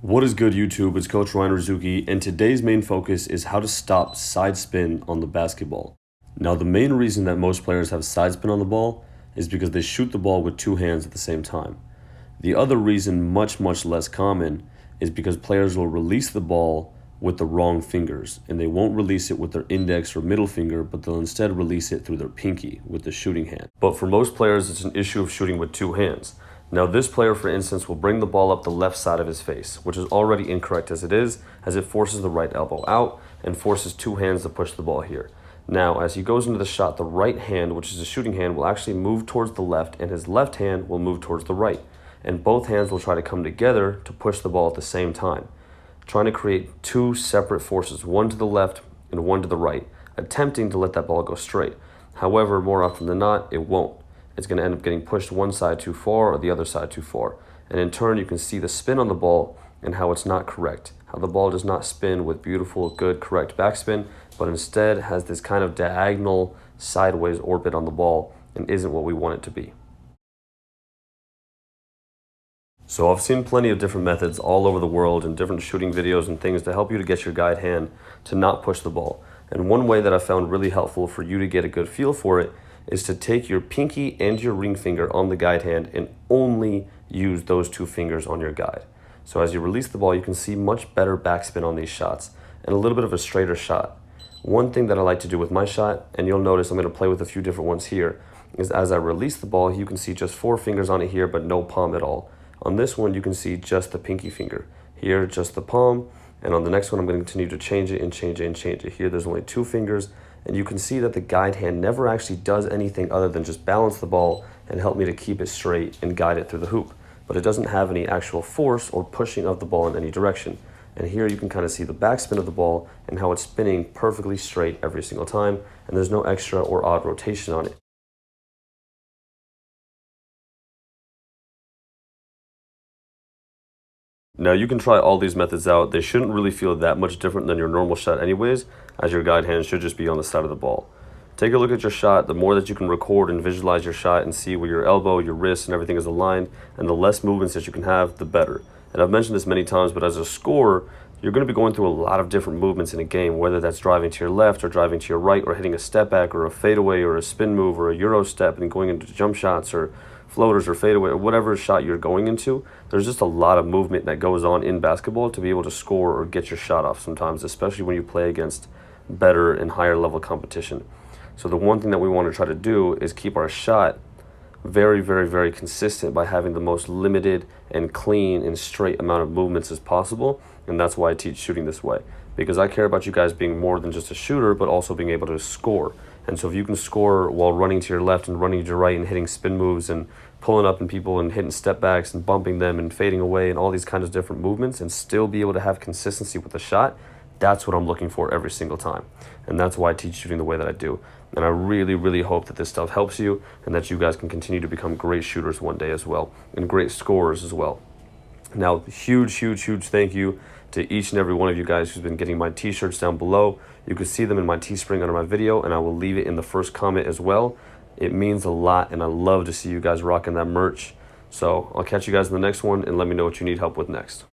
What is good, YouTube? It's Coach Ryan Rizuki, and today's main focus is how to stop side spin on the basketball. Now, the main reason that most players have side spin on the ball is because they shoot the ball with two hands at the same time. The other reason, much less common, is because players will release the ball with the wrong fingers, and they won't release it with their index or middle finger, but they'll instead release it through their pinky with the shooting hand. But for most players, it's an issue of shooting with two hands. Now, this player, for instance, will bring the ball up the left side of his face, which is already incorrect as it forces the right elbow out and forces two hands to push the ball here. Now, as he goes into the shot, the right hand, which is the shooting hand, will actually move towards the left, and his left hand will move towards the right. And both hands will try to come together to push the ball at the same time, trying to create two separate forces, one to the left and one to the right, attempting to let that ball go straight. However, more often than not, it won't. It's going to end up getting pushed one side too far or the other side too far. And in turn, you can see the spin on the ball and how it's not correct, how the ball does not spin with beautiful, good, correct backspin, but instead has this kind of diagonal sideways orbit on the ball and isn't what we want it to be. So I've seen plenty of different methods all over the world and different shooting videos and things to help you to get your guide hand to not push the ball. And one way that I found really helpful for you to get a good feel for it is to take your pinky and your ring finger on the guide hand and only use those two fingers on your guide. So as you release the ball, you can see much better backspin on these shots and a little bit of a straighter shot. One thing that I like to do with my shot, and you'll notice I'm going to play with a few different ones here, is as I release the ball, you can see just four fingers on it here, but no palm at all. On this one, you can see just the pinky finger. Here, just the palm. And on the next one, I'm going to continue to change it and change it and change it. Here, there's only two fingers. And you can see that the guide hand never actually does anything other than just balance the ball and help me to keep it straight and guide it through the hoop. But it doesn't have any actual force or pushing of the ball in any direction. And here you can kind of see the backspin of the ball and how it's spinning perfectly straight every single time. And there's no extra or odd rotation on it. Now, you can try all these methods out. They shouldn't really feel that much different than your normal shot anyways, as your guide hand should just be on the side of the ball. Take a look at your shot. The more that you can record and visualize your shot and see where your elbow, your wrist, and everything is aligned, and the less movements that you can have, the better. And I've mentioned this many times, but as a scorer, you're going to be going through a lot of different movements in a game, whether that's driving to your left or driving to your right or hitting a step back or a fadeaway or a spin move or a Euro step and going into jump shots or floaters or fadeaway or whatever shot you're going into. There's just a lot of movement that goes on in basketball to be able to score or get your shot off sometimes, especially when you play against better and higher level competition. So the one thing that we want to try to do is keep our shot very consistent by having the most limited and clean and straight amount of movements as possible. And that's why I teach shooting this way, because I care about you guys being more than just a shooter, but also being able to score. And so if you can score while running to your left and running to your right and hitting spin moves and pulling up in people and hitting step backs and bumping them and fading away and all these kinds of different movements and still be able to have consistency with the shot, that's what I'm looking for every single time. And that's why I teach shooting the way that I do. And I really hope that this stuff helps you and that you guys can continue to become great shooters one day as well and great scorers as well. Now, huge thank you to each and every one of you guys who's been getting my t-shirts down below. You can see them in my Teespring under my video, and I will leave it in the first comment as well. It means a lot, and I love to see you guys rocking that merch. So I'll catch you guys in the next one, and let me know what you need help with next.